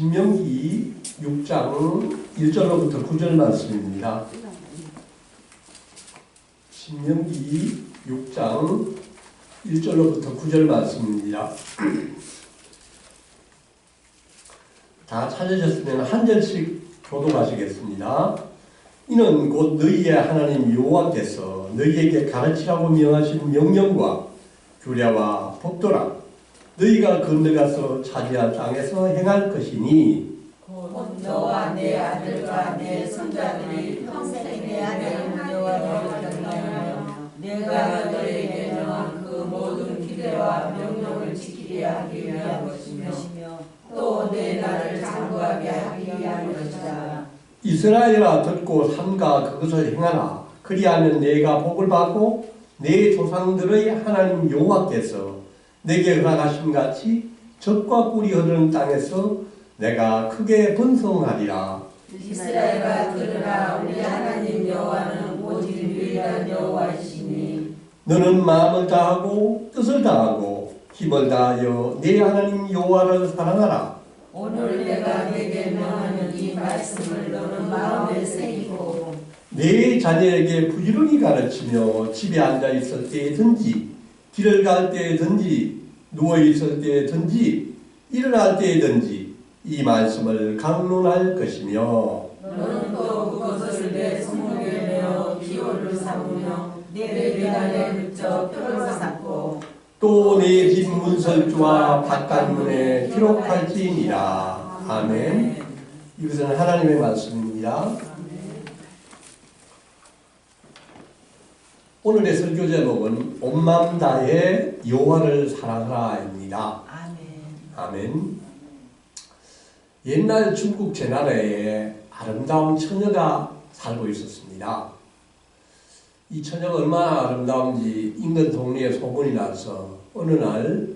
신명기 6장 1절로부터 9절 말씀입니다. 신명기 6장 1절로부터 9절 말씀입니다. 다 찾으셨으면 한 절씩 교독하시겠습니다. 이는 곧 너희의 하나님 여호와께서 너희에게 가르치라고 명하신 명령과 규례와 법도라 너희가 건너가서 차지할 땅에서 행할 것이니 곧 너와 내 아들과 내 손자들이 평생 내 하나님 여호와를 경외하며 내가 너희에게 명한 그 모든 규례와 명령을 지키게 하기 위한 것이며 또 내 나를 장구하게 하기 위한 것이다. 이스라엘아 듣고 삼가 그것을 행하라. 그리하면 내가 복을 받고 내 조상들의 하나님 여호와께서 내게 허락하신 같이 젖과 꿀이 흐르는 땅에서 내가 크게 번성하리라. 이스라엘아 들으라. 우리 하나님 여호와는 오직 유일한 여호와이시니 너는 마음을 다하고 뜻을 다하고 힘을 다하여 내 하나님 여호와를 사랑하라. 오늘 내가 내게 명하는 이 말씀을 너는 마음에 새기고 내 자녀에게 부지런히 가르치며 집에 앉아 있을 때든지 길을 갈 때든지 누워 있을 때든지 일어날 때든지 이 말씀을 강론할 것이며 너는 또 그것을 내 손목에 메어 기호를 삼으며 내 비단에 붙여 표를 삼고 또 내 집 문설주와 바깥문에 기록할지니라. 아멘. 이것은 하나님의 말씀입니다. 오늘의 설교 제목은 온 마음 다해 여호와를 사랑하라입니다. 아멘. 옛날 중국 제나라에 아름다운 처녀가 살고 있었습니다. 이 처녀가 얼마나 아름다운지 인근 동네에 소문이 나서 어느 날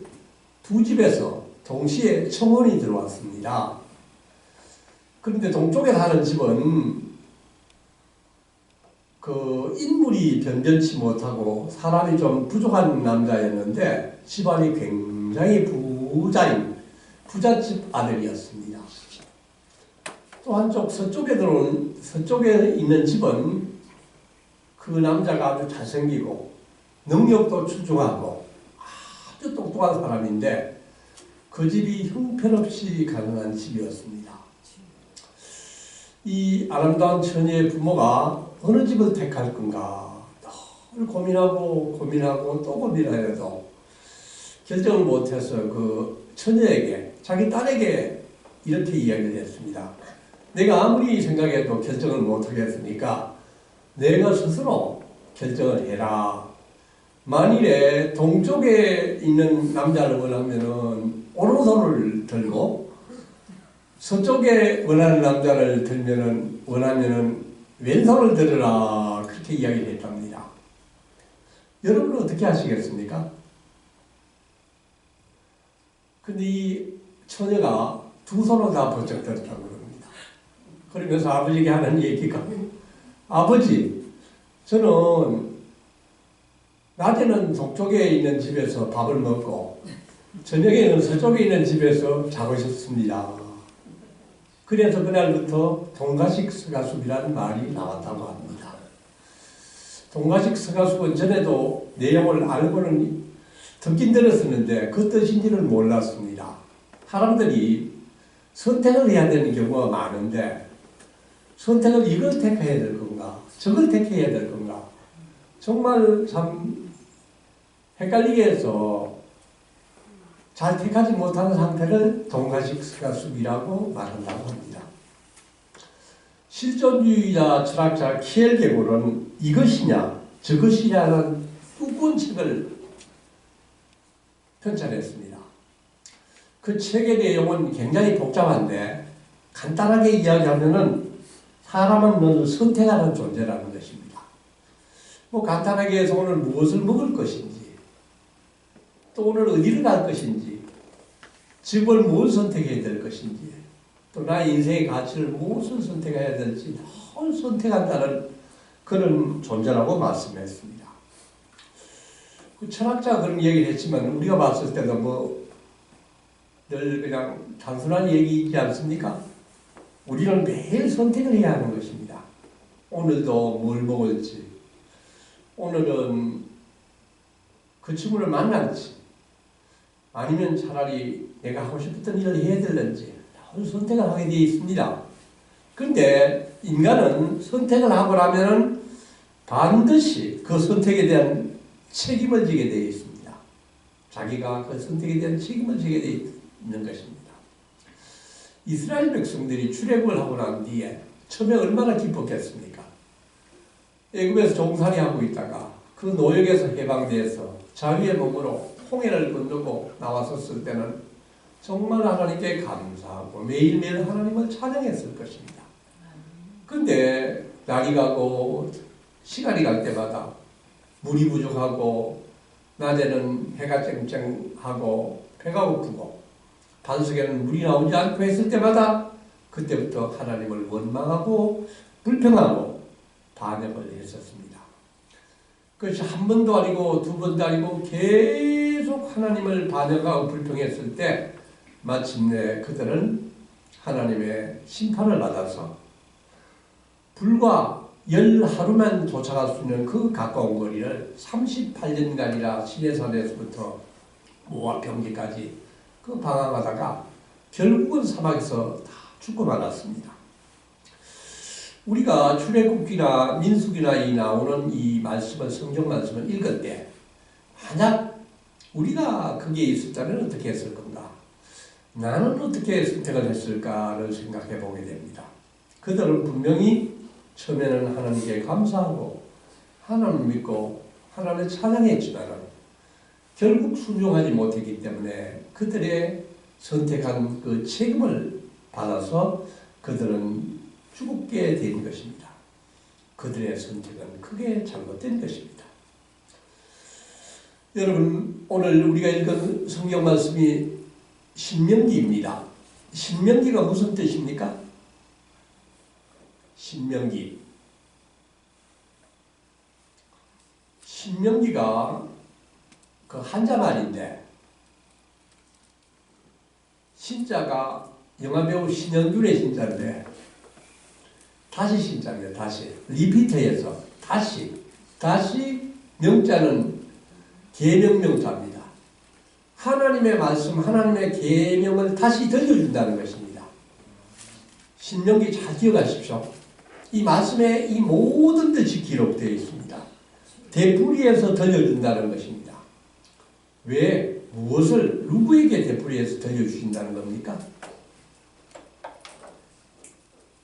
두 집에서 동시에 청혼이 들어왔습니다. 그런데 동쪽에 사는 집은 그 인물이 변변치 못하고 사람이 좀 부족한 남자였는데 집안이 굉장히 부자인 부잣집 아들이었습니다. 또 한쪽 서쪽에 있는 집은 그 남자가 아주 잘생기고 능력도 출중하고 아주 똑똑한 사람인데 그 집이 형편없이 가난한 집이었습니다. 이 아름다운 처녀의 부모가 어느 집을 택할 건가 늘 고민하고 또 고민하여도 결정을 못해서 그 처녀에게 자기 딸에게 이렇게 이야기를 했습니다. 내가 아무리 생각해도 결정을 못하겠으니까 내가 스스로 결정을 해라. 만일에 동쪽에 있는 남자를 원하면은 오른손을 들고 서쪽에 원하는 남자를 원하면은 왼손을 들으라. 그렇게 이야기를 했답니다. 여러분은 어떻게 하시겠습니까? 근데 이 처녀가 두 손을 다 번쩍 들었다고 그럽니다. 그러면서 아버지에게 하는 얘기가 아버지, 저는 낮에는 동쪽에 있는 집에서 밥을 먹고 저녁에는 서쪽에 있는 집에서 자고 싶습니다. 그래서 그날부터 동가식 서가숲이라는 말이 나왔다고 합니다. 동가식 서가숲은 전에도 내용을 알고는 듣긴 들었었는데 그 뜻인지를 몰랐습니다. 사람들이 선택을 해야 되는 경우가 많은데 선택을 이걸 택해야 될 건가 저걸 택해야 될 건가 정말 참 헷갈리게 해서 잘 택하지 못하는 상태를 동가식 서가숲이라고 말한다고 합니다. 실존주의자 철학자 키엘게고르는 이것이냐 저것이냐는 두꺼운 책을 편찬했습니다. 그 책의 내용은 굉장히 복잡한데 간단하게 이야기하면은 사람은 늘 선택하는 존재라는 것입니다. 뭐 간단하게 해서 오늘 무엇을 먹을 것인지 또 오늘 어디를 갈 것인지 직업을 무엇을 선택해야 될 것인지 또 나의 인생의 가치를 무엇을 선택해야 될지 늘 선택한다는 그런 존재라고 말씀했습니다. 그 철학자가 그런 얘기를 했지만 우리가 봤을 때도 뭐 늘 그냥 단순한 얘기이지 않습니까? 우리는 매일 선택을 해야 하는 것입니다. 오늘도 뭘 먹을지, 오늘은 그 친구를 만날지, 아니면 차라리 내가 하고 싶었던 일을 해야 되는지 선택을 하게 되어 있습니다. 그런데 인간은 선택을 하고 나면 반드시 그 선택에 대한 책임을 지게 되어 있습니다. 자기가 그 선택에 대한 책임을 지게 되어 있는 것입니다. 이스라엘 백성들이 출애굽을 하고 난 뒤에 처음에 얼마나 기뻤겠습니까? 애굽에서 종살이하고 있다가 그 노역에서 해방돼서 자유의 몸으로 홍해를 건너고 나왔었을 때는 정말 하나님께 감사하고 매일매일 하나님을 찬양했을 것입니다. 근데 날이 가고 시간이 갈 때마다 물이 부족하고 낮에는 해가 쨍쨍하고 배가 고프고 반석에는 물이 나오지 않고 했을 때마다 그때부터 하나님을 원망하고 불평하고 반역을 했었습니다. 그것이 한 번도 아니고 두 번도 아니고 계속 하나님을 반역하고 불평했을 때 마침내 그들은 하나님의 심판을 받아서 불과 10하루만 도착할 수 있는 그 가까운 거리를 38년간이나 시내산에서부터 모압 평지까지 그 방황하다가 결국은 사막에서 다 죽고 말았습니다. 우리가 출애굽기나 민수기나 이 나오는 이 말씀을, 성경 말씀을 읽을 때 만약 우리가 거기에 있었다면 어떻게 했을 건가? 나는 어떻게 선택을 했을까를 생각해 보게 됩니다. 그들은 분명히 처음에는 하나님께 감사하고 하나님을 믿고 하나님을 찬양했지만 결국 순종하지 못했기 때문에 그들의 선택한 그 책임을 받아서 그들은 죽게 된 것입니다. 그들의 선택은 크게 잘못된 것입니다. 여러분, 오늘 우리가 읽은 성경 말씀이 신명기입니다. 신명기가 무슨 뜻입니까? 신명기. 신명기가 그 한자말인데 신자가 영화배우 신영균의 신자인데 다시 신자입니다. 다시 리피트해서 다시 명자는 계명명자입니다. 하나님의 말씀, 하나님의 계명을 다시 들려준다는 것입니다. 신명기 잘 기억하십시오. 이 말씀에 이 모든 것이 기록되어 있습니다. 되풀이해서 들려준다는 것입니다. 왜? 무엇을 누구에게 되풀이해서 들려주신다는 겁니까?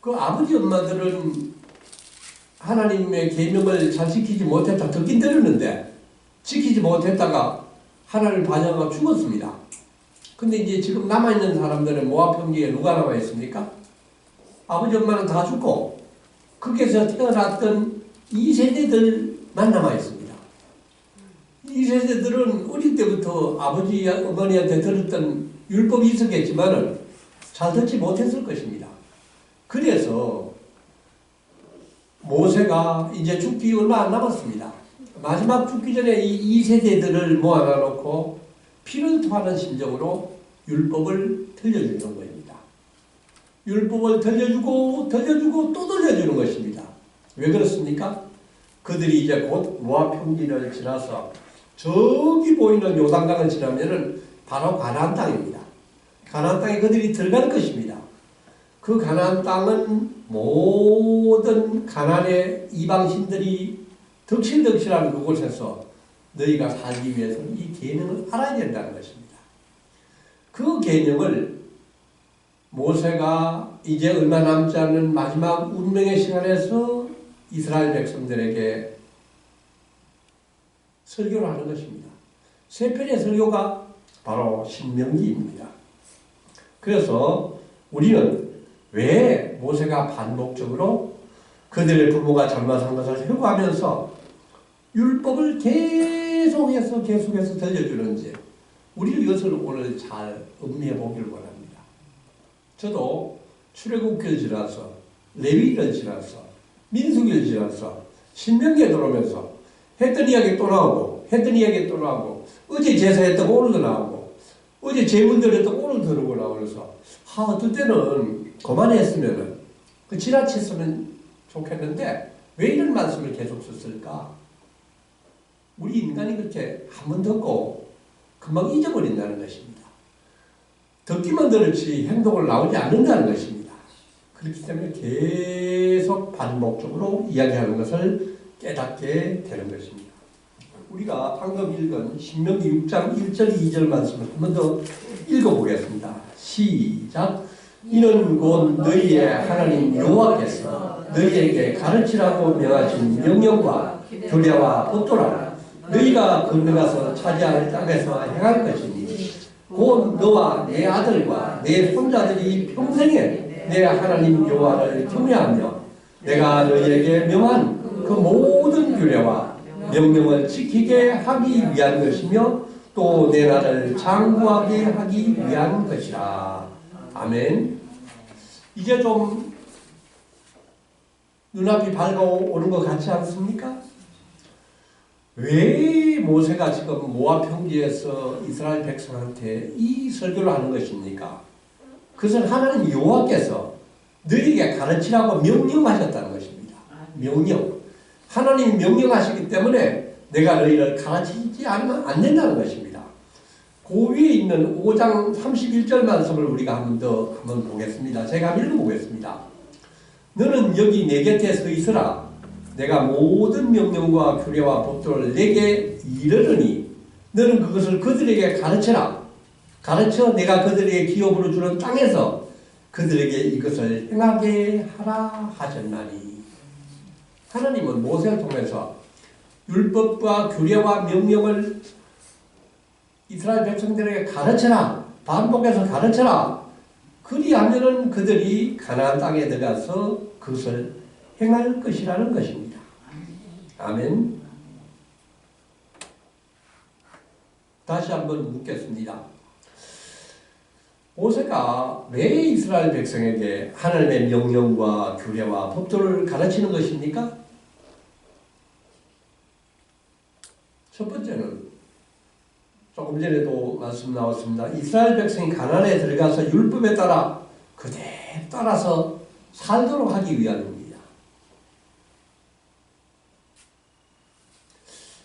그 아버지 엄마들은 하나님의 계명을 잘 지키지 못했다 듣긴 들었는데 지키지 못했다가 하나님을 반역하고 죽었습니다. 근데 이제 지금 남아있는 사람들은 모압 평지에 누가 남아있습니까? 아버지 엄마는 다 죽고 거기에서 태어났던 2세대들만 남아있습니다. 2세대들은 어릴 때부터 아버지 어머니한테 들었던 율법이 있었겠지만 잘 듣지 못했을 것입니다. 그래서 모세가 이제 죽기 얼마 안 남았습니다. 마지막 죽기 전에 이 2세대들을 모아놔 놓고 피를 토하는 심정으로 율법을 들려주는 겁니다. 율법을 들려주고 또 들려주는 것입니다. 왜 그렇습니까? 그들이 이제 곧 모압 평지를 지나서 저기 보이는 요단강을 지나면은 바로 가나안 땅입니다. 가나안 땅에 그들이 들어갈 것입니다. 그 가나안 땅은 모든 가나안의 이방신들이 덕실덕실한 그곳에서 너희가 살기 위해서는 이 계명을 알아야 된다는 것입니다. 그 계명을 모세가 이제 얼마 남지 않은 마지막 운명의 시간에서 이스라엘 백성들에게 설교를 하는 것입니다. 세 편의 설교가 바로 신명기입니다. 그래서 우리는 왜 모세가 반복적으로 그들의 부모가 잘못한 것을 회고하면서 율법을 계속해서 들려주는지 우리 이것을 오늘 잘 음미해 보기를 원합니다. 저도 출애굽기를 지나서 레위기를 지나서 민수기를 지나서 신명기에 들어오면서 했던 이야기 또 나오고 어제 제사했다고 오늘도 나오고 어제 제문드렸던 오늘 들어보라고 그래서 어떨 때는 그만했으면은 지나쳤으면 좋겠는데 왜 이런 말씀을 계속 썼을까? 우리 인간이 그렇게 한 번 듣고 금방 잊어버린다는 것입니다. 듣기만 들었지 행동을 나오지 않는다는 것입니다. 그렇기 때문에 계속 반복적으로 이야기하는 것을 깨닫게 되는 것입니다. 우리가 방금 읽은 신명기 6장 1절 2절 말씀을 한 번 더 읽어보겠습니다. 시작. 이는 곧 너희의 하나님 여호와께서 너희에게 가르치라고 명하신 명령과 규례와 법도라. 너희가 건너가서 차지할 땅에서 행할 것이니 곧 너와 내 아들과 내 손자들이 평생에 내 하나님 여호와를 경외하며 내가 너희에게 명한 그 모든 규례와 명령을 지키게 하기 위한 것이며 또 내 나라를 장구하게 하기 위한 것이라. 아멘. 이제 좀 눈앞이 밝아오는 것 같지 않습니까? 왜 모세가 지금 모압 평지에서 이스라엘 백성한테 이 설교를 하는 것입니까? 그것은 하나님 여호와께서 너희에게 가르치라고 명령하셨다는 것입니다. 명령. 하나님이 명령하시기 때문에 내가 너희를 가르치지 않으면 안 된다는 것입니다. 그 위에 있는 5장 31절 말씀을 우리가 한번 보겠습니다. 제가 한번 읽어보겠습니다. 너는 여기 내 곁에 서 있으라. 내가 모든 명령과 규례와 법도를 내게 이르르니 너는 그것을 그들에게 가르쳐라. 가르쳐 내가 그들에게 기업으로 주는 땅에서 그들에게 이것을 행하게 하라 하셨나니. 하나님은 모세를 통해서 율법과 규례와 명령을 이스라엘 백성들에게 가르쳐라. 반복해서 가르쳐라. 그리하면은 그들이 가나안 땅에 들어가서 그것을 행할 것이라는 것입니다. 아멘. 다시 한번 묻겠습니다. 모세가 왜 이스라엘 백성에게 하나님의 명령과 규례와 법도를 가르치는 것입니까? 첫 번째는 조금 전에도 말씀 나왔습니다. 이스라엘 백성이 가나안에 들어가서 율법에 따라 그대로 따라서 살도록 하기 위함입니다.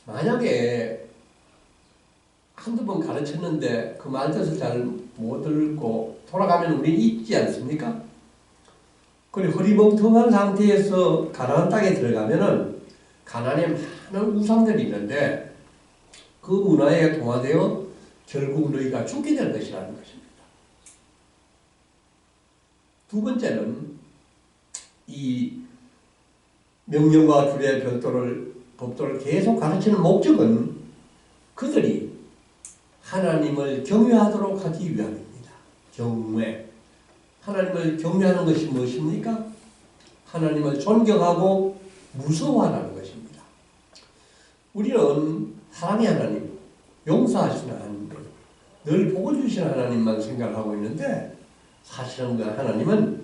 만약에 한두 번 가르쳤는데 그 말 뜻을 잘 못 듣고 돌아가면 우리는 잊지 않습니까? 그리고 허리멍텅한 상태에서 가나안 땅에 들어가면은 가나안에 많은 우상들이 있는데 그 문화에 동화되어 결국 너희가 죽게 될 것이라는 것입니다. 두 번째는 이 명령과 규례 법도를 계속 가르치는 목적은 그들이 하나님을 경외하도록 하기 위함입니다. 경외. 하나님을 경외하는 것이 무엇입니까? 하나님을 존경하고 무서워하는 것입니다. 우리는 사랑의 하나님, 용서하시는 하나님, 늘 복을 주시는 하나님만 생각하고 있는데 사실은 그 하나님은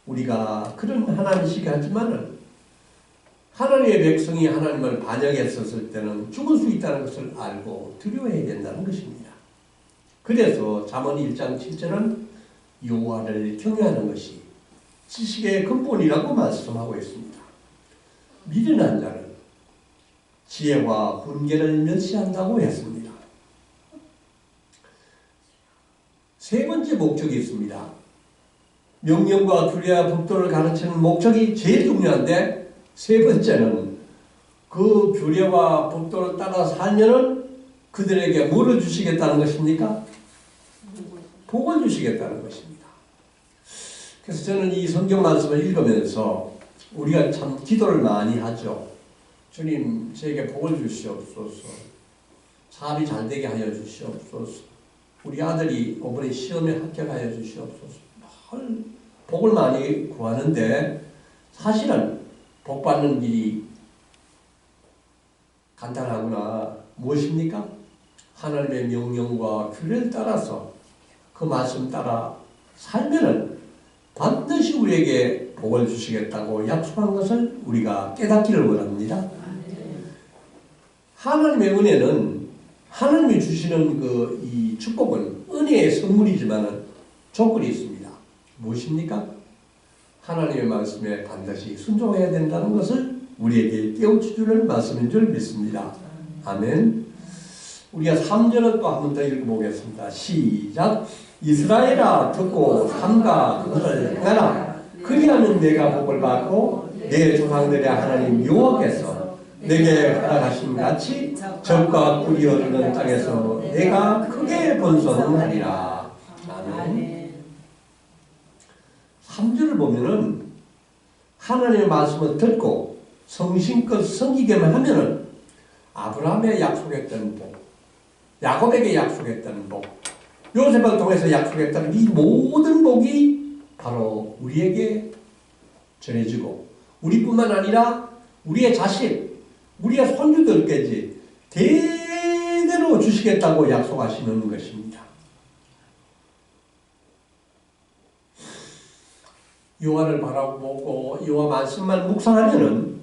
우리가 그런 하나님이시긴 하지만 하나님의 백성이 하나님을 반역했었을 때는 죽을 수 있다는 것을 알고 두려워해야 된다는 것입니다. 그래서 잠언 1장 7절은 여호와를 경외하는 것이 지식의 근본이라고 말씀하고 있습니다. 미련한 자는 지혜와 훈계를 멸시한다고 했습니다. 세 번째 목적이 있습니다. 명령과 규례와 법도를 가르치는 목적이 제일 중요한데 세 번째는 그 규례와 법도를 따라 살면은 그들에게 뭐를 주시겠다는 것입니까? 복을 주시겠다는 것입니다. 그래서 저는 이 성경 말씀을 읽으면서 우리가 참 기도를 많이 하죠. 주님, 저에게 복을 주시옵소서. 사업이 잘 되게 하여 주시옵소서. 우리 아들이 이번에 시험에 합격하여 주시옵소서. 복을 많이 구하는데 사실은 복 받는 길이 간단하구나. 무엇입니까? 하나님의 명령과 규례를 따라서 그 말씀 따라 살면은 반드시 우리에게 복을 주시겠다고 약속한 것을 우리가 깨닫기를 원합니다. 하나님의 은혜는 하나님이 주시는 이 축복은 은혜의 선물이지만 조건이 있습니다. 무엇입니까? 하나님의 말씀에 반드시 순종해야 된다는 것을 우리에게 깨우쳐주는 말씀인 줄 믿습니다. 아멘. 우리가 3절을 또 한 번 더 읽어보겠습니다. 시작. 이스라엘아 듣고 삼가 그것을 행하라. 그리하면 내가 복을 받고 내 조상들의 하나님 여호와께서 내게 허락하신 같이 적과 꿀이 흐르는 땅에서 내가 크게 번성하리라. 아멘. 3절을 보면은 하나님의 말씀을 듣고 성심껏 섬기게만 하면은 아브라함에 약속했던 복, 야곱에게 약속했던 복, 요셉을 통해서 약속했던 이 모든 복이 바로 우리에게 전해지고 우리뿐만 아니라 우리의 자식, 우리의 손주들까지 대대로 주시겠다고 약속하시는 것입니다. 여호와를 바라보고 여호와 말씀만 묵상하면은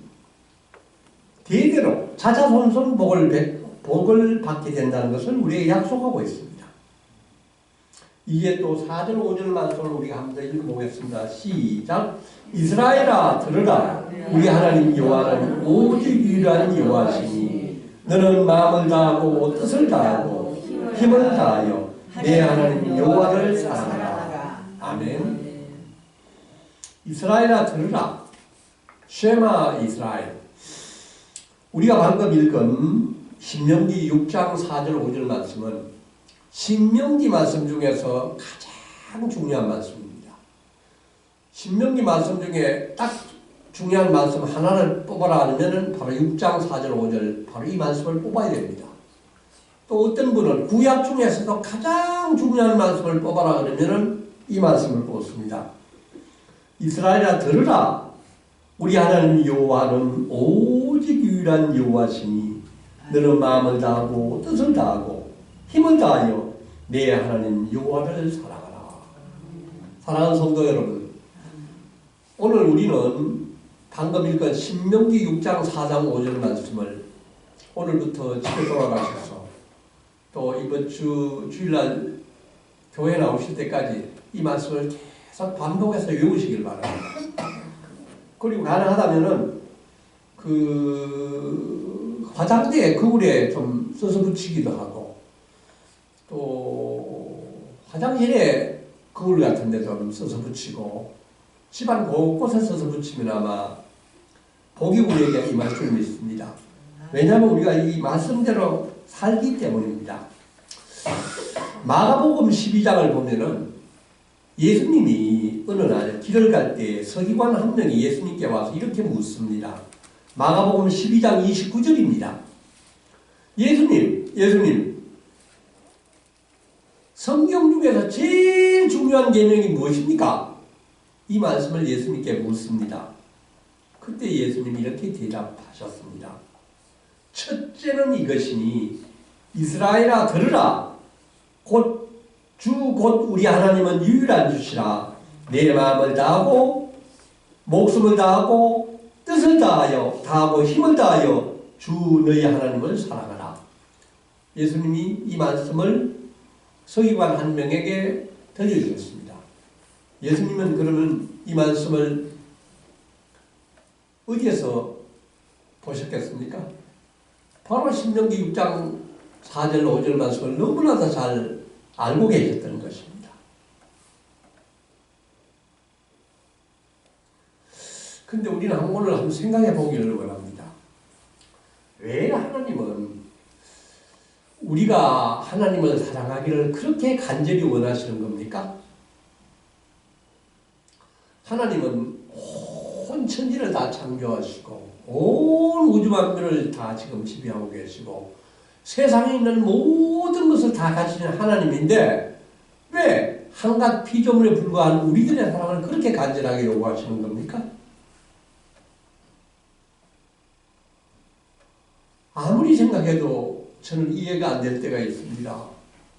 대대로 자자손손 복을 받게 된다는 것을 우리에게 약속하고 있습니다. 이게 또 4절 5절 말씀을 우리가 한번 더 읽어보겠습니다. 시작. 이스라엘아 들으라. 우리 하나님 여호와는 오직 유일한 여호와시니 너는 마음을 다하고 뜻을 다하고 힘을 다하여 내 하나님 여호와를 사랑하라. 아멘. 이스라엘아 들으라. 쉐마 이스라엘. 우리가 방금 읽은 신명기 6장 4절 5절 말씀은 신명기 말씀 중에서 가장 중요한 말씀입니다. 신명기 말씀 중에 딱 중요한 말씀 하나를 뽑아라 하면은 바로 6장 4절 5절 바로 이 말씀을 뽑아야 됩니다. 또 어떤 분은 구약 중에서도 가장 중요한 말씀을 뽑아라 그러면은 이 말씀을 뽑습니다. 이스라엘아 들으라. 우리 하나님 여호와는 오직 유일한 여호와시니 너는 마음을 다하고 뜻을 다하고 힘을 다하여 내 하나님 여호와를 사랑하라. 사랑하는 성도 여러분, 오늘 우리는 방금 읽은 신명기 6장 4장 5절 말씀을 오늘부터 집에 돌아가셔서 또 이번 주일날 교회 나오실 때까지 이 말씀을 계속 반복해서 외우시길 바랍니다. 그리고 가능하다면은 그 화장대에 거울에 좀 써서 붙이기도 하고 또 화장실에 거울 같은 데 좀 써서 붙이고 집안 곳곳에 써서 붙이면 아마 복이 우리에게 임할 줄 믿습니다. 왜냐하면 우리가 이 말씀대로 살기 때문입니다. 마가복음 12장을 보면은 예수님이 어느 날 길을 갈 때 서기관 한 명이 예수님께 와서 이렇게 묻습니다. 마가복음 12장 29절입니다. 예수님, 성경 중에서 제일 중요한 계명이 무엇입니까? 이 말씀을 예수님께 묻습니다. 그때 예수님이 이렇게 대답하셨습니다. 첫째는 이것이니 이스라엘아 들으라. 곧 우리 하나님은 유일한 주시라. 내 마음을 다하고 목숨을 다하고 뜻을 다하고 힘을 다하여 주 너희 하나님을 사랑하라. 예수님이 이 말씀을 서기관 한 명에게 들려주셨습니다. 예수님은 그러면 이 말씀을 어디에서 보셨겠습니까? 바로 신명기 6장 4절 5절 말씀을 너무나도 잘 알고 계셨던 것입니다. 근데 우리는 오늘 한번 생각해 보기를 원합니다. 왜 하나님은 우리가 하나님을 사랑하기를 그렇게 간절히 원하시는 겁니까? 하나님은 온 천지를 다 창조하시고 온 우주 만물을 다 지금 지배하고 계시고 세상에 있는 모든 것을 다 가지신 하나님인데 왜 한갓 피조물에 불과한 우리들의 사랑을 그렇게 간절하게 요구하시는 겁니까? 아무리 생각해도 저는 이해가 안 될 때가 있습니다.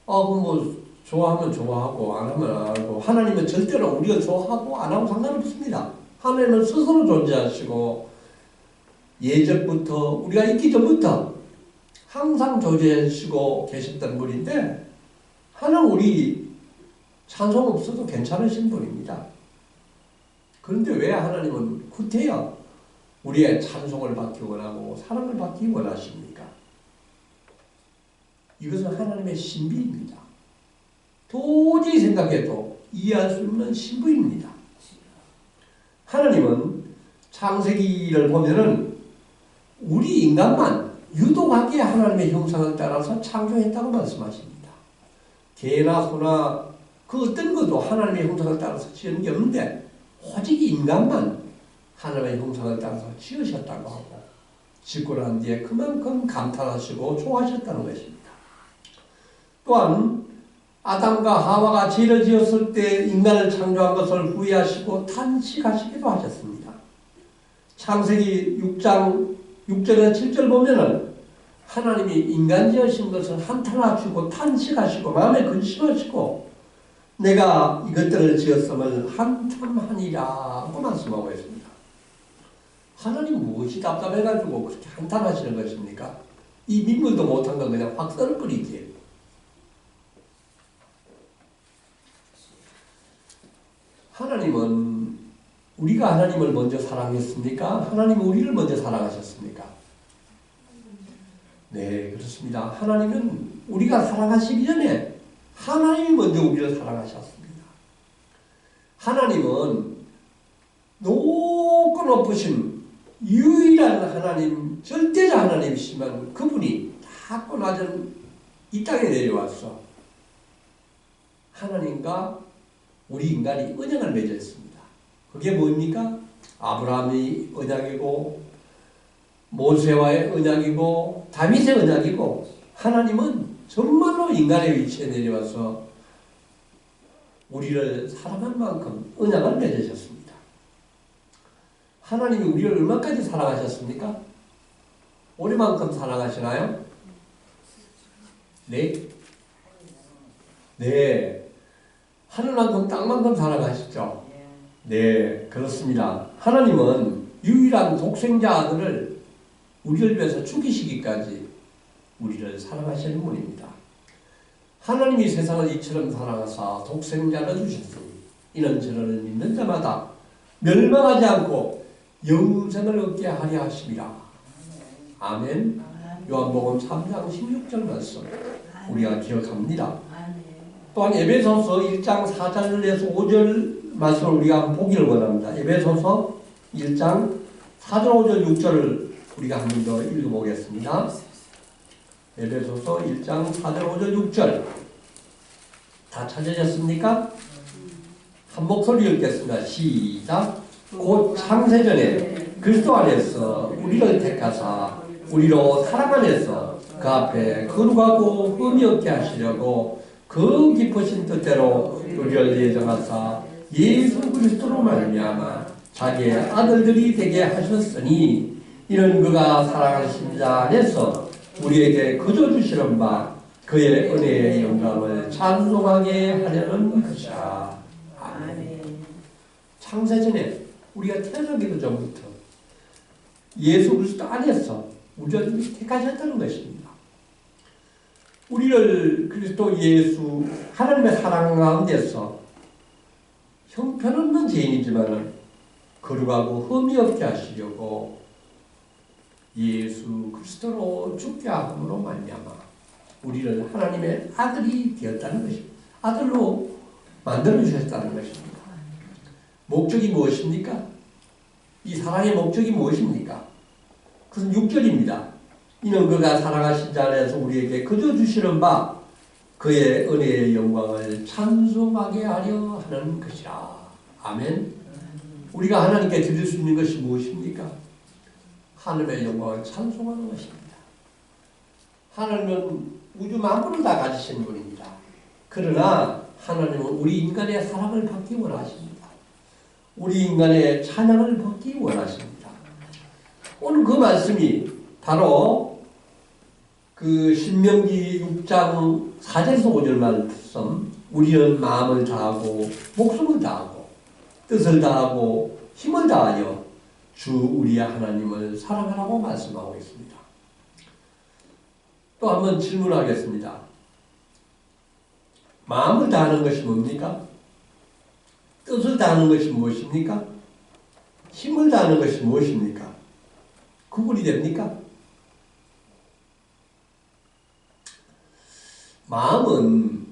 그럼 뭐 좋아하면 좋아하고 안 하면 안 하고 하나님은 절대로 우리가 좋아하고 안 하고 상관없습니다. 하나님은 스스로 존재하시고 예전부터 우리가 있기 전부터 항상 존재하시고 계셨던 분인데 하나님 우리 찬송 없어도 괜찮으신 분입니다. 그런데 왜 하나님은 구태여 우리의 찬송을 받기 원하고 사랑을 받기 원하십니까? 이것은 하나님의 신비입니다. 도저히 생각해도 이해할 수 없는 신비입니다. 하나님은 창세기를 보면은 우리 인간만 유독하게 하나님의 형상을 따라서 창조했다고 말씀하십니다. 개나 소나 그 어떤 것도 하나님의 형상을 따라서 지은 게 없는데 오직 인간만 하나님의 형상을 따라서 지으셨다고 하고 짓고 난 뒤에 그만큼 감탄하시고 좋아하셨다는 것입니다. 또한 아담과 하와가 죄를 지었을 때 인간을 창조한 것을 후회하시고 탄식하시기도 하셨습니다. 창세기 6장 6절에서 7절 보면은 하나님이 인간 지으신 것을 한탄하시고 탄식하시고 마음에 근심하시고 내가 이것들을 지었음을 한탄하니라고 말씀하고 있습니다. 하나님 무엇이 답답해가지고 그렇게 한탄하시는 것입니까? 이 민물도 못한 건 그냥 확 썰어버리지. 하나님은 우리가 하나님을 먼저 사랑했습니까? 하나님은 우리를 먼저 사랑하셨습니까? 네, 그렇습니다. 하나님은 우리가 사랑하시기 전에 하나님이 먼저 우리를 사랑하셨습니다. 하나님은 높고 높으신 유일한 하나님, 절대자 하나님이시지만 그분이 작고 낮은 이 땅에 내려와서 하나님과 우리 인간이 언약을 맺었습니다. 그게 뭡니까? 아브라함의 언약이고 모세와의 언약이고 다윗의 언약이고 하나님은 정말로 인간의 위치에 내려와서 우리를 사랑할 만큼 언약을 맺으셨습니다. 하나님이 우리를 얼마까지 사랑하셨습니까? 얼마만큼 사랑하시나요? 네? 네. 하늘만큼 땅만큼 사랑하시죠? 네, 그렇습니다. 하나님은 유일한 독생자 아들을 우리를 위해서 죽이시기까지 우리를 사랑하시는 분입니다. 하나님이 세상을 이처럼 사랑하사 독생자를 주셨으니 이는 저를 믿는 자마다 멸망하지 않고 영생을 얻게 하려 하심이라. 아멘. 요한복음 3장 16절 말씀 우리가 기억합니다. 또한 에베소서 1장 4절에서 5절 말씀을 우리가 한번 보기를 원합니다. 에베소서 1장 4절, 5절, 6절을 우리가 한 번 더 읽어보겠습니다. 에베소서 1장 4절, 5절, 6절 다 찾으셨습니까? 한 목소리 읽겠습니다. 시작. 곧 창세전에 그리스도 안에서 우리를 택하사 우리로 사랑 안에서 그 앞에 거룩하고 흠이 없게 하시려고 그 깊으신 뜻대로 우리를 예정하사 예수 그리스도로 말미암아 자기의 아들들이 되게 하셨으니 이는 그가 사랑하신 자 안에서 우리에게 거저 주시는 바 그의 은혜의 영광을 찬송하게 하려는 것이라. 아멘. 창세전에 우리가 태어나기도 전부터 예수 그리스도 안에서 우리를 택하셨다는 것입니다. 우리를 그리스도 예수 하나님의 사랑 가운데서 형편없는 죄인이지만 거룩하고 흠이 없게 하시려고 예수 그리스도로 죽게 함으로 말미암아 우리를 하나님의 아들이 되었다는 것입니다. 아들로 만들어 주셨다는 것입니다. 목적이 무엇입니까? 이 사랑의 목적이 무엇입니까? 그것은 6절입니다. 이는 그가 사랑하신 자 안에서 우리에게 거저 주시는 바 그의 은혜의 영광을 찬송하게 하려 하는 것이라. 아멘. 우리가 하나님께 드릴 수 있는 것이 무엇입니까? 하나님의 영광을 찬송하는 것입니다. 하나님은 우주 만물을 다 가지신 분입니다. 그러나 하나님은 우리 인간의 사랑을 받기 원하십니다. 우리 인간의 찬양을 받기 원하십니다. 오늘 그 말씀이 바로 그 신명기 6장 4절에서 5절 말씀 우리는 마음을 다하고 목숨을 다하고 뜻을 다하고 힘을 다하여 주 우리의 하나님을 사랑하라고 말씀하고 있습니다. 또 한번 질문하겠습니다. 마음을 다하는 것이 뭡니까? 뜻을 다하는 것이 무엇입니까? 힘을 다하는 것이 무엇입니까? 구분이 됩니까? 마음은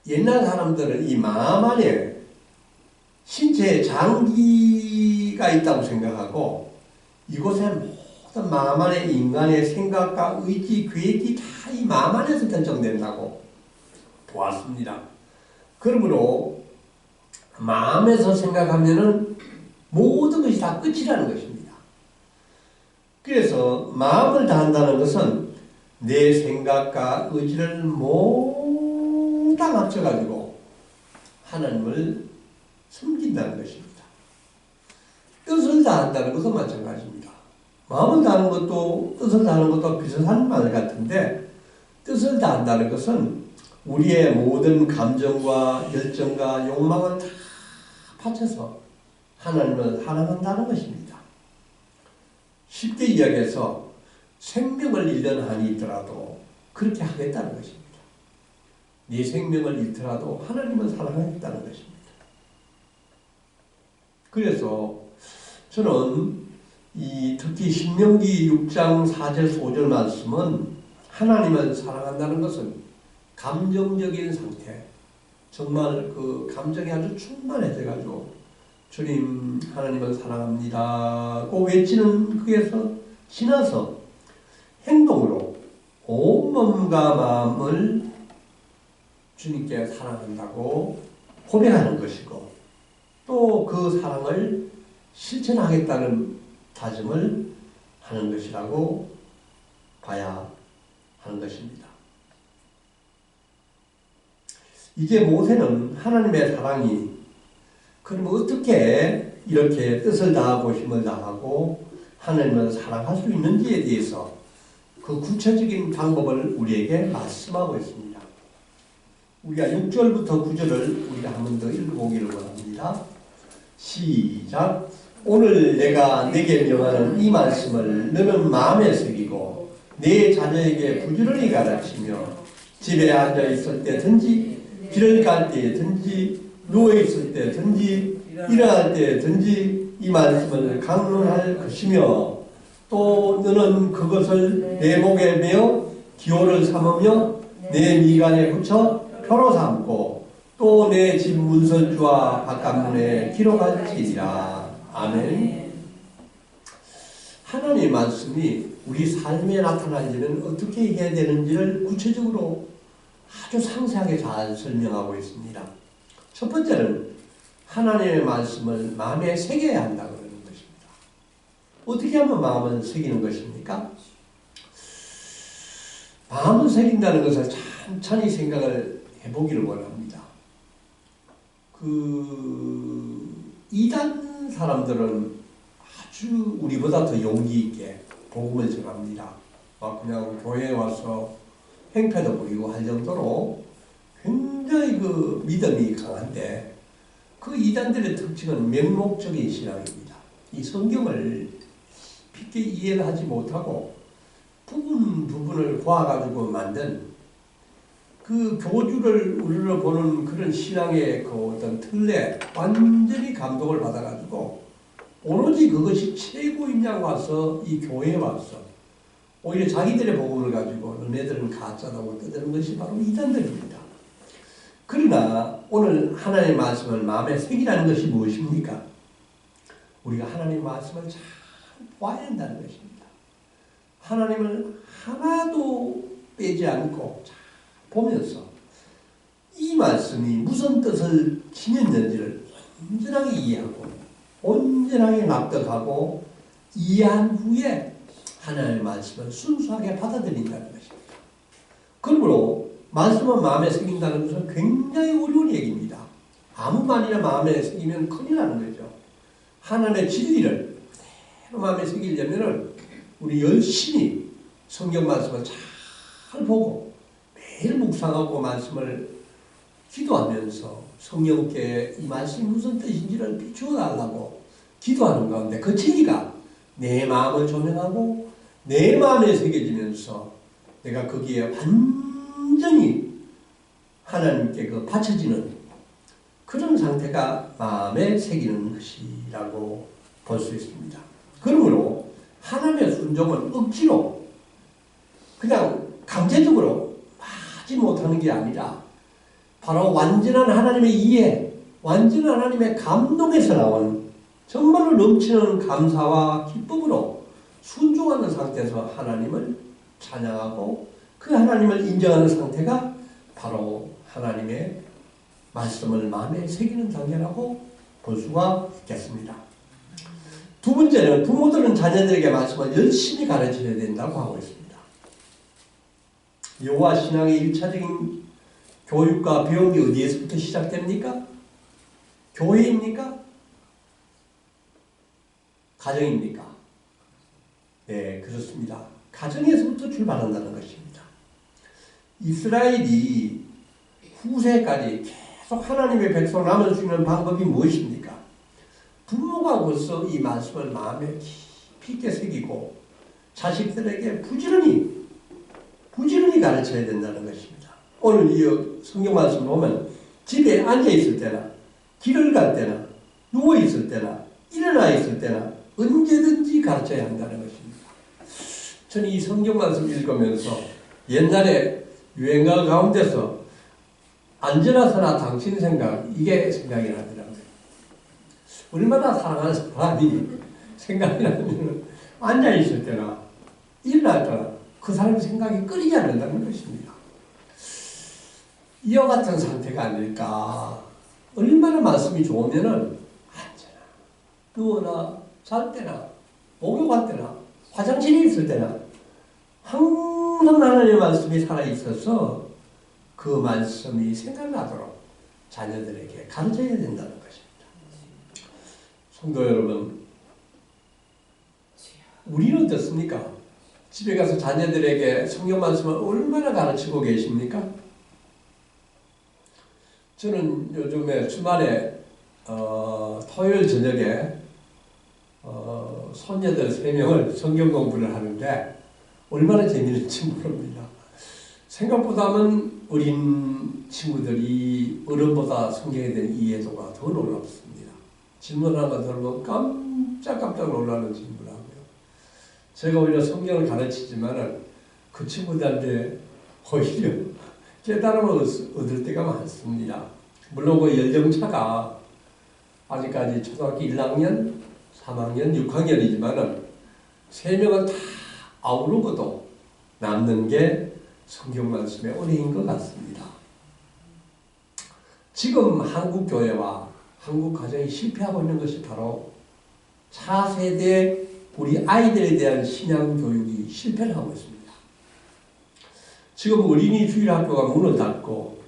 옛날 사람들은 이 마음 안에 신체에 장기가 있다고 생각하고 이곳에 모든 마음 안에 인간의 생각과 의지, 계획이 다 이 마음 안에서 결정된다고 보았습니다. 그러므로 마음에서 생각하면은 모든 것이 다 끝이라는 것입니다. 그래서 마음을 다한다는 것은 내 생각과 의지를 몽땅 합쳐가지고 하나님을 섬긴다는 것입니다. 뜻을 다한다는 것도 마찬가지입니다. 마음을 다하는 것도 뜻을 다하는 것도 비슷한 말 같은데 뜻을 다한다는 것은 우리의 모든 감정과 열정과 욕망을 다 바쳐서 하나님을 사랑한다는 것입니다. 쉽게 이야기해서 생명을 잃는 한이 있더라도 그렇게 하겠다는 것입니다. 네 생명을 잃더라도 하나님을 사랑하겠다는 것입니다. 그래서 저는 특히 신명기 6장 4절 5절 말씀은 하나님을 사랑한다는 것은 감정적인 상태, 정말 그 감정이 아주 충만해져가지고 주님 하나님을 사랑합니다 고 외치는 그에서 지나서 행동으로 온 몸과 마음을 주님께 사랑한다고 고백하는 것이고 또 그 사랑을 실천하겠다는 다짐을 하는 것이라고 봐야 하는 것입니다. 이제 모세는 하나님의 사랑이 그럼 어떻게 이렇게 뜻을 다하고 힘을 다하고 하나님을 사랑할 수 있는지에 대해서 그 구체적인 방법을 우리에게 말씀하고 있습니다. 우리가 6절부터 9절을 우리가 한 번 더 읽어보기를 원합니다. 시작. 오늘 내가 내게 명하는 이 말씀을 너는 마음에 새기고 내 자녀에게 부지런히 가르치며 집에 앉아 있을 때든지 길을 갈 때든지 누워 있을 때든지 일어날 때든지 이 말씀을 강론할 것이며 또 너는 그것을 내 목에 메어 기호를 삼으며 내 미간에 붙여 표로 삼고 또 내 집 문설주와 바깥문에 기록할지니라. 아멘. 하나님의 말씀이 우리 삶에 나타날 일은 어떻게 해야 되는지를 구체적으로 아주 상세하게 잘 설명하고 있습니다. 첫 번째는 하나님의 말씀을 마음에 새겨야 한다고 하는 것입니다. 어떻게 하면 마음을 새기는 것입니까? 마음을 새긴다는 것을 천천히 생각을 해보기를 원합니다. 이단 사람들은 아주 우리보다 더 용기 있게 복음을 전합니다. 막 그냥 교회에 와서 행패도 부리고 할 정도로 굉장히 그 믿음이 강한데 그 이단들의 특징은 맹목적인 신앙입니다. 이 성경을 깊게 이해를 하지 못하고 부분을 고아가지고 만든 그 교주를 우리를 보는 그런 신앙의 그 어떤 틀에 완전히 감동을 받아가지고 오로지 그것이 최고인 양 와서 이 교회에 와서 오히려 자기들의 복음을 가지고 너네들은 가짜다고 떠드는 것이 바로 이단들입니다. 그러나 오늘 하나님의 말씀을 마음에 새기라는 것이 무엇입니까? 우리가 하나님의 말씀을 잘 봐야 한다는 것입니다. 하나님을 하나도 빼지 않고 잘 보면서 이 말씀이 무슨 뜻을 지녔는지를 온전하게 이해하고 온전하게 납득하고 이해한 후에 하나님의 말씀을 순수하게 받아들인다는 것입니다. 그러므로 말씀은 마음에 새긴다는 것은 굉장히 어려운 얘기입니다. 아무 말이나 마음에 새기면 큰일 나는 거죠. 하나님의 진리를 그대로 마음에 새기려면 우리 열심히 성경 말씀을 잘 보고 매일 묵상하고 말씀을 기도하면서 성령께 이 말씀이 무슨 뜻인지를 비추어 달라고 기도하는 가운데 그 진리가 내 마음을 조명하고 내 마음에 새겨지면서 내가 거기에 완전히 하나님께 그 바쳐지는 그런 상태가 마음에 새기는 것이라고 볼 수 있습니다. 그러므로 하나님의 순종은 억지로 그냥 강제적으로 하지 못하는 게 아니라 바로 완전한 하나님의 이해, 완전한 하나님의 감동에서 나온 정말로 넘치는 감사와 기쁨으로 순종하는 상태에서 하나님을 찬양하고 그 하나님을 인정하는 상태가 바로 하나님의 말씀을 마음에 새기는 단계라고 볼 수가 있겠습니다. 두 번째는 부모들은 자녀들에게 말씀을 열심히 가르쳐야 된다고 하고 있습니다. 여호와 신앙의 1차적인 교육과 배움이 어디에서부터 시작됩니까? 교회입니까? 가정입니까? 네, 그렇습니다. 가정에서부터 출발한다는 것입니다. 이스라엘이 후세까지 계속 하나님의 백성 남을 수 있는 방법이 무엇입니까? 부모가 벌써 이 말씀을 마음에 깊이 있게 새기고 자식들에게 부지런히 가르쳐야 된다는 것입니다. 오늘 이 성경 말씀 보면 집에 앉아 있을 때나 길을 갈 때나 누워 있을 때나 일어나 있을 때나 언제든지 가르쳐야 한다는 것입니다. 저는 이 성경 말씀 읽으면서 옛날에 유행가 가운데서 앉으나서나 당신 생각, 이게 생각이 나더라고요. 얼마나 사랑하는 사람이 생각이 나면 앉아있을 때나 일어날 때나 그 사람의 생각이 끊이지 않는다는 것입니다. 이와 같은 상태가 아닐까. 얼마나 말씀이 좋으면은 앉아나, 누워나, 잘 때나, 목욕할 때나, 화장실에 있을 때나 항상 하나님의 말씀이 살아있어서 그 말씀이 생각나도록 자녀들에게 가르쳐야 된다는 것입니다. 성도 여러분, 우리는 어떻습니까? 집에 가서 자녀들에게 성경 말씀을 얼마나 가르치고 계십니까? 저는 요즘에 주말에 토요일 저녁에 손녀들 3명을 성경 공부를 하는데 얼마나 재미있는지 모릅니다. 생각보다는 어린 친구들이 어른보다 성경에 대한 이해도가 더 놀랍습니다. 질문 하나 들으면 깜짝깜짝 놀라는 질문을 하고요. 제가 오히려 성경을 가르치지만 그 친구들한테 오히려 깨달음을 얻을 때가 많습니다. 물론 그 연령차가 아직까지 초등학교 1학년, 3학년, 6학년이지만 3명은 다 아우르고도 남는 게 성경 말씀의 은혜인 것 같습니다. 지금 한국 교회와 한국 가정이 실패하고 있는 것이 바로 차세대 우리 아이들에 대한 신앙 교육이 실패를 하고 있습니다. 지금 어린이 주일학교가 문을 닫고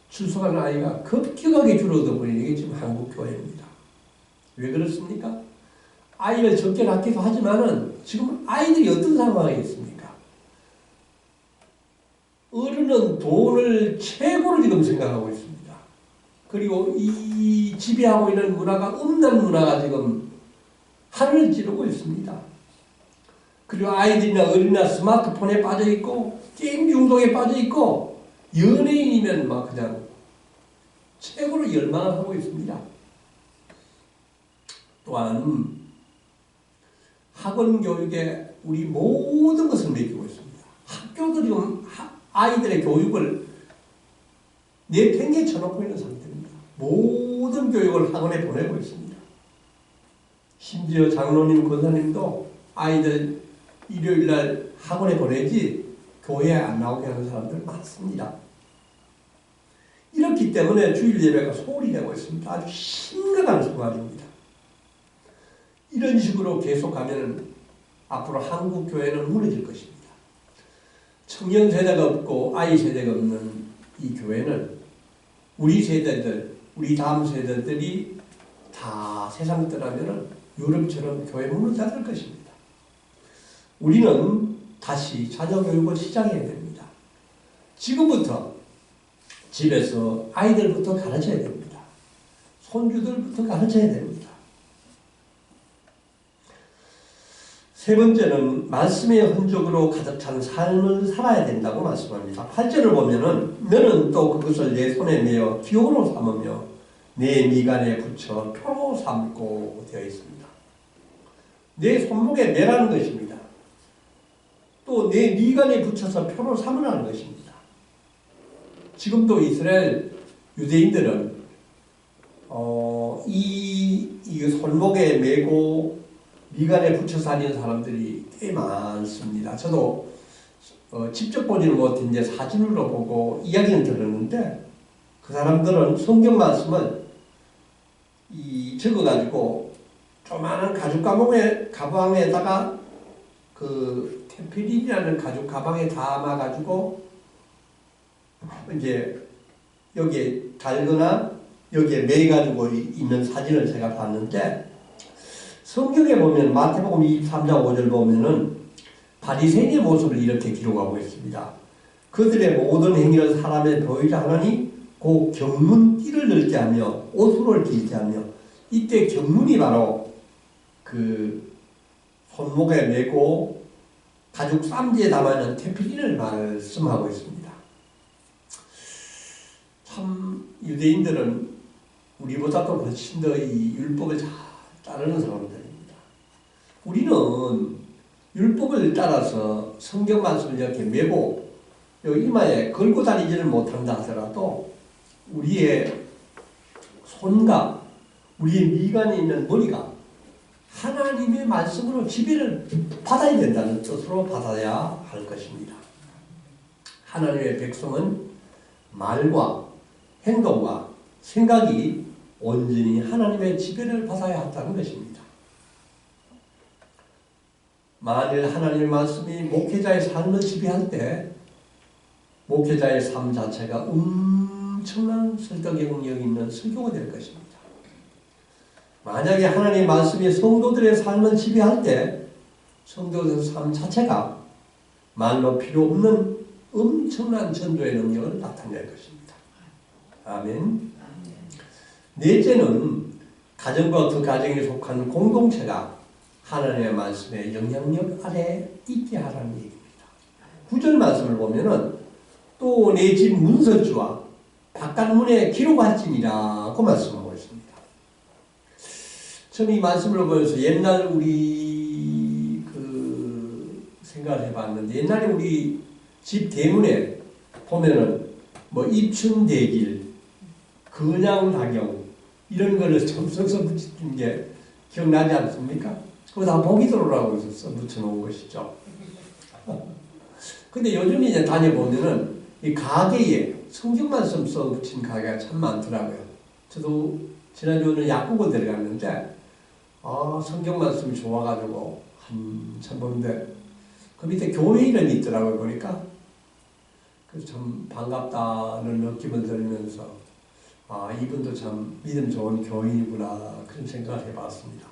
출석하는 아이가 급격하게 줄어들어 버리는 게 지금 한국 교회입니다. 왜 그렇습니까? 아이를 적게 낳기도 하지만은 지금 아이들이 어떤 상황에 있습니까? 어른은 돈을 최고로 지금 생각하고 있습니다. 그리고 이 지배하고 있는 문화가 음란 문화가 지금 하늘을 찌르고 있습니다. 그리고 아이들이나 어린이나 스마트폰에 빠져있고 게임 중독에 빠져있고 연예인이면 막 그냥 최고로 열망을 하고 있습니다. 또한 학원 교육에 우리 모든 것을 맡기고 있습니다. 학교도 지금 아이들의 교육을 내팽개쳐 쳐놓고 있는 상태입니다. 모든 교육을 학원에 보내고 있습니다. 심지어 장로님, 권사님도 아이들 일요일날 학원에 보내지 교회에 안 나오게 하는 사람들 많습니다. 이렇기 때문에 주일 예배가 소홀히 되고 있습니다. 아주 심각한 상황입니다. 이런 식으로 계속하면 앞으로 한국 교회는 무너질 것입니다. 청년 세대가 없고 아이 세대가 없는 이 교회는 우리 세대들, 우리 다음 세대들이 다 세상 떠나면 유럽처럼 교회 문을 닫을 것입니다. 우리는 다시 자녀 교육을 시작해야 됩니다. 지금부터 집에서 아이들부터 가르쳐야 됩니다. 손주들부터 가르쳐야 됩니다. 세 번째는 말씀의 흔적으로 가득 찬 삶을 살아야 된다고 말씀합니다. 8절을 보면은 너는 또 그것을 내 손에 메어 기호로 삼으며 내 미간에 붙여 표로 삼고 되어 있습니다. 내 손목에 매라는 것입니다. 또 내 미간에 붙여서 표로 삼으라는 것입니다. 지금도 이스라엘 유대인들은 이 손목에 메고 미간에 붙여서 다니는 사람들이 꽤 많습니다. 저도 직접 보지는 못했는데 사진으로 보고 이야기는 들었는데 그 사람들은 성경 말씀을 적어가지고 조그마한 가죽 가방에다가 그 테필린이라는 가죽 가방에 담아가지고 이제 여기에 달거나 여기에 매가지고 있는 사진을 제가 봤는데 성경에 보면 마태복음 23장 5절 보면은 바리새인의 모습을 이렇게 기록하고 있습니다. 그들의 모든 행위를 사람에 보이자 하나니 그 경문 띠를 넓게 하며 옷으로 길게 하며 이때 경문이 바로 그 손목에 메고 가죽 쌈지에 담아있는 테필린을 말씀하고 있습니다. 참 유대인들은 우리보다도 훨씬 더 이 율법을 잘 따르는 사람들입니다. 우리는 율법을 따라서 성경 말씀을 이렇게 메고 이마에 걸고 다니지를 못한다 하더라도 우리의 손과 우리의 미간에 있는 머리가 하나님의 말씀으로 지배를 받아야 된다는 뜻으로 받아야 할 것입니다. 하나님의 백성은 말과 행동과 생각이 온전히 하나님의 지배를 받아야 한다는 것입니다. 만일 하나님의 말씀이 목회자의 삶을 지배할 때 목회자의 삶 자체가 엄청난 설득의 능력이 있는 설교가 될 것입니다. 만약에 하나님의 말씀이 성도들의 삶을 지배할 때 성도들의 삶 자체가 말로 필요 없는 엄청난 전도의 능력을 나타낼 것입니다. 아멘. 넷째는 가정과 그 가정에 속한 공동체가 하나님의 말씀의 영향력 아래 있게 하라는 얘기입니다. 9절 말씀을 보면은 또 내 집 문설주와 바깥문에 기록할지니라고 말씀하고 있습니다. 저는 이 말씀을 보면서 옛날 우리 생각을 해봤는데 옛날에 우리 집 대문에 보면은 뭐 입춘대길, 근양다경 이런 거를 좀 써서 붙인 게 기억나지 않습니까? 그거 다 보기도로라고 해서 붙여놓은 것이죠. 근데 요즘 이제 다녀보면은 이 가게에 성경 말씀 써 붙인 가게가 참 많더라고요. 저도 지난주에는 약국을 데려갔는데 성경 말씀이 좋아가지고 한참 보는데 그 밑에 교회 이름이 있더라고요. 보니까 그래서 참 반갑다는 느낌을 들으면서 이분도 참 믿음 좋은 교인이구나 그런 생각을 해봤습니다.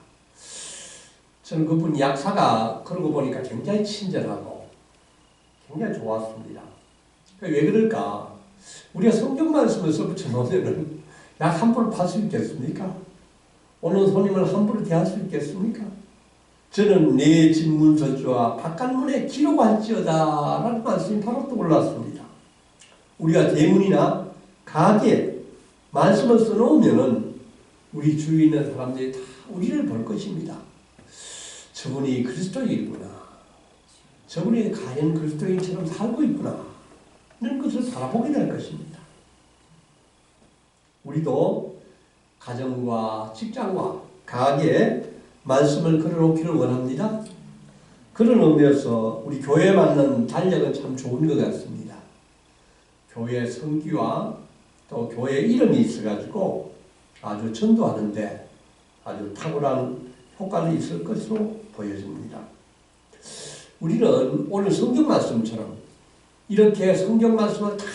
저는 그분 약사가 그러고 보니까 굉장히 친절하고 굉장히 좋았습니다. 왜 그럴까? 우리가 성경 말씀을 써붙여 놓으면 약 함부로 팔 수 있겠습니까? 오는 손님을 함부로 대할 수 있겠습니까? 저는 내 집 문설주와 바깥문에 기록할지어다 라는 말씀이 바로 떠올랐습니다. 우리가 대문이나 가게에 말씀을 써놓으면 우리 주위에 있는 사람들이 다 우리를 볼 것입니다. 저분이 그리스도인이구나. 저분이 과연 그리스도인처럼 살고 있구나. 이런 것을 바라보게 될 것입니다. 우리도 가정과 직장과 가게에 말씀을 걸어놓기를 원합니다. 그런 의미에서 우리 교회에 맞는 달력은 참 좋은 것 같습니다. 교회 성기와 또 교회 이름이 있어가지고 아주 전도하는데 아주 탁월한 효과는 있을 것으로 보여집니다. 우리는 오늘 성경 말씀처럼 이렇게 성경 말씀을 다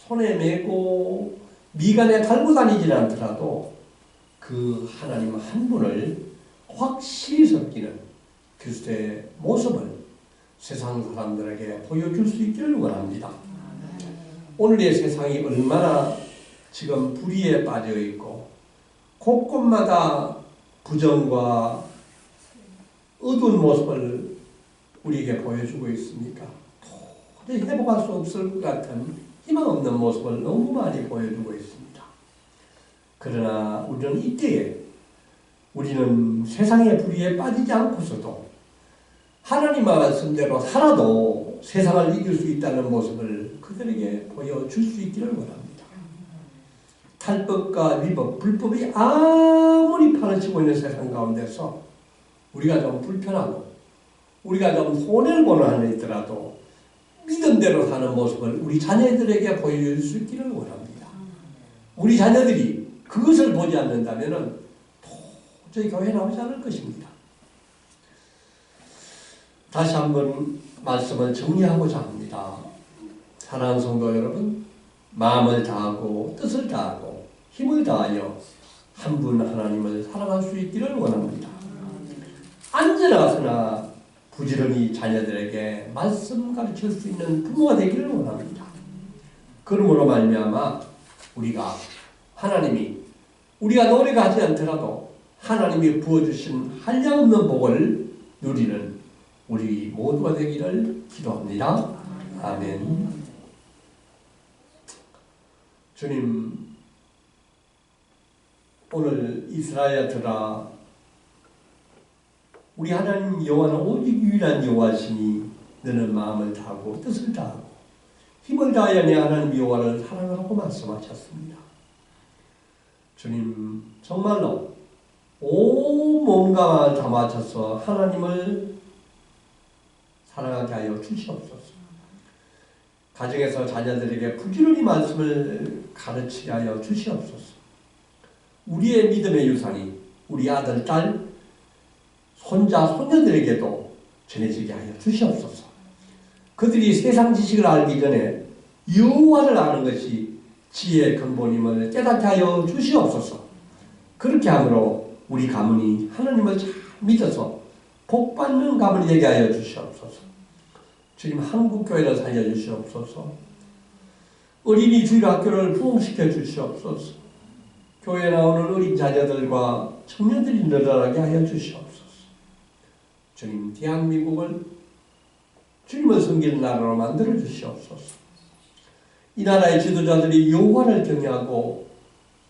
손에 메고 미간에 달고 다니지는 않더라도 그 하나님 한 분을 확실히 섬기는 그리스도의 모습을 세상 사람들에게 보여줄 수 있기를 원합니다. 오늘의 세상이 얼마나 지금 불의에 빠져 있고 곳곳마다 부정과 어두운 모습을 우리에게 보여주고 있으니까 도저히 회복할 수 없을 것 같은 희망 없는 모습을 너무 많이 보여주고 있습니다. 그러나 우리는 이때에 우리는 세상의 불의에 빠지지 않고서도 하나님 말씀대로 살아도 세상을 이길 수 있다는 모습을 그들에게 보여줄 수 있기를 원합니다. 탈법과 위법, 불법이 아무리 파헤치고 있는 세상 가운데서 우리가 좀 불편하고 우리가 좀 손해를 보는 한이 있더라도 믿음대로 사는 모습을 우리 자녀들에게 보여줄 수 있기를 원합니다. 우리 자녀들이 그것을 보지 않는다면 도저히 교회에 나오지 않을 것입니다. 다시 한번 말씀을 정리하고자 합니다. 사랑하는 성도 여러분, 마음을 다하고 뜻을 다하고 힘을 다하여 한 분 하나님을 사랑할 수 있기를 원합니다. 안전하거나 부지런히 자녀들에게 말씀 가르칠 수 있는 부모가 되기를 원합니다. 그러므로 말미암아 우리가 하나님이 우리가 노력하지 않더라도 하나님이 부어주신 한량없는 복을 누리는 우리 모두가 되기를 기도합니다. 아멘. 주님, 오늘 이스라엘들아, 우리 하나님 여호와는 오직 유일한 여호와시니 너는 마음을 다하고 뜻을 다하고 힘을 다하여 내 하나님 여호와를 사랑하라고 말씀하셨습니다. 주님, 정말로 온 몸과 마음을 다 맞춰서 하나님을 사랑하게 하여 주시옵소서. 가정에서 자녀들에게 부지런히 말씀을 가르치게 하여 주시옵소서. 우리의 믿음의 유산이 우리 아들, 딸, 손자, 손녀들에게도 전해지게 하여 주시옵소서. 그들이 세상 지식을 알기 전에 여호와를 아는 것이 지혜의 근본임을 깨닫게 하여 주시옵소서. 그렇게 함으로 우리 가문이 하나님을 잘 믿어서 복받는 가문이 되게 하여 주시옵소서. 주님, 한국교회를 살려주시옵소서. 어린이 주일학교를 부흥시켜 주시옵소서. 교회에 나오는 어린 자녀들과 청년들이 늘어나게 하여 주시옵소서. 주님, 대한민국을 주님을 섬기는 나라로 만들어 주시옵소서. 이 나라의 지도자들이 여호와를 경외하고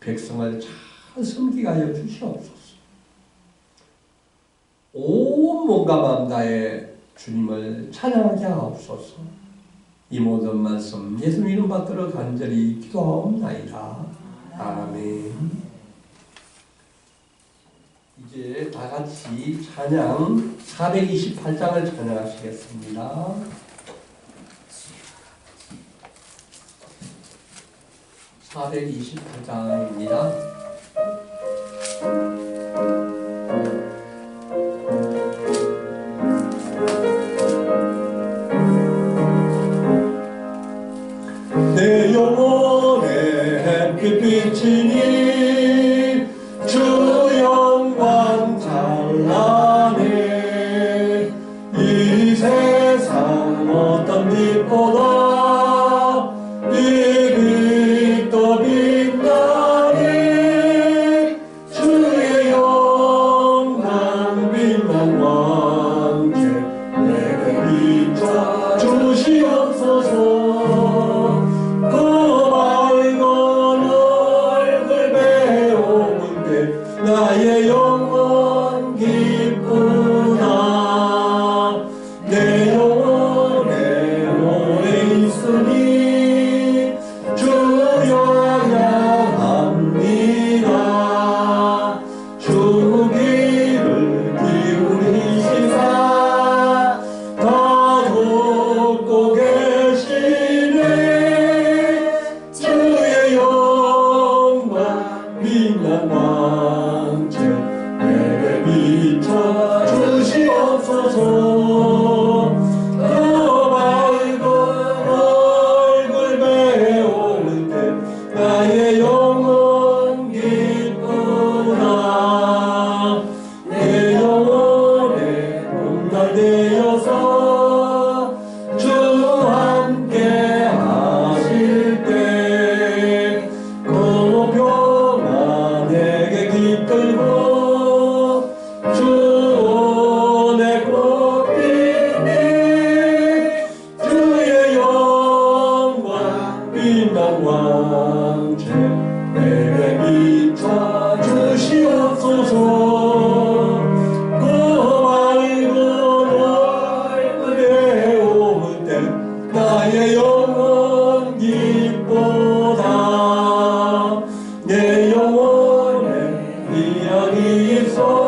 백성을 잘 섬기게 하여 주시옵소서. 온 몸과 마음 다해 주님을 찬양하게 하옵소서. 이 모든 말씀 예수 이름 받들어 간절히 기도하옵나이다. 아멘. 이제 다 같이 찬양 428장을 찬양하시겠습니다. (428장입니다) 내 영혼의 햇빛 비치니 주 영광 찬란해. 이 세상 어떤 빛보다 이 빛도 빛나니 주의 영광 빛난 왕께 내게 비춰 주시옵소서. 나의 영혼 기쁘다. 내 영혼에 오래 있으니 주여 향합니다. 주 귀를 기울이시사 다 듣고 계시네. 주의 영광 빛난 왕 여기 있소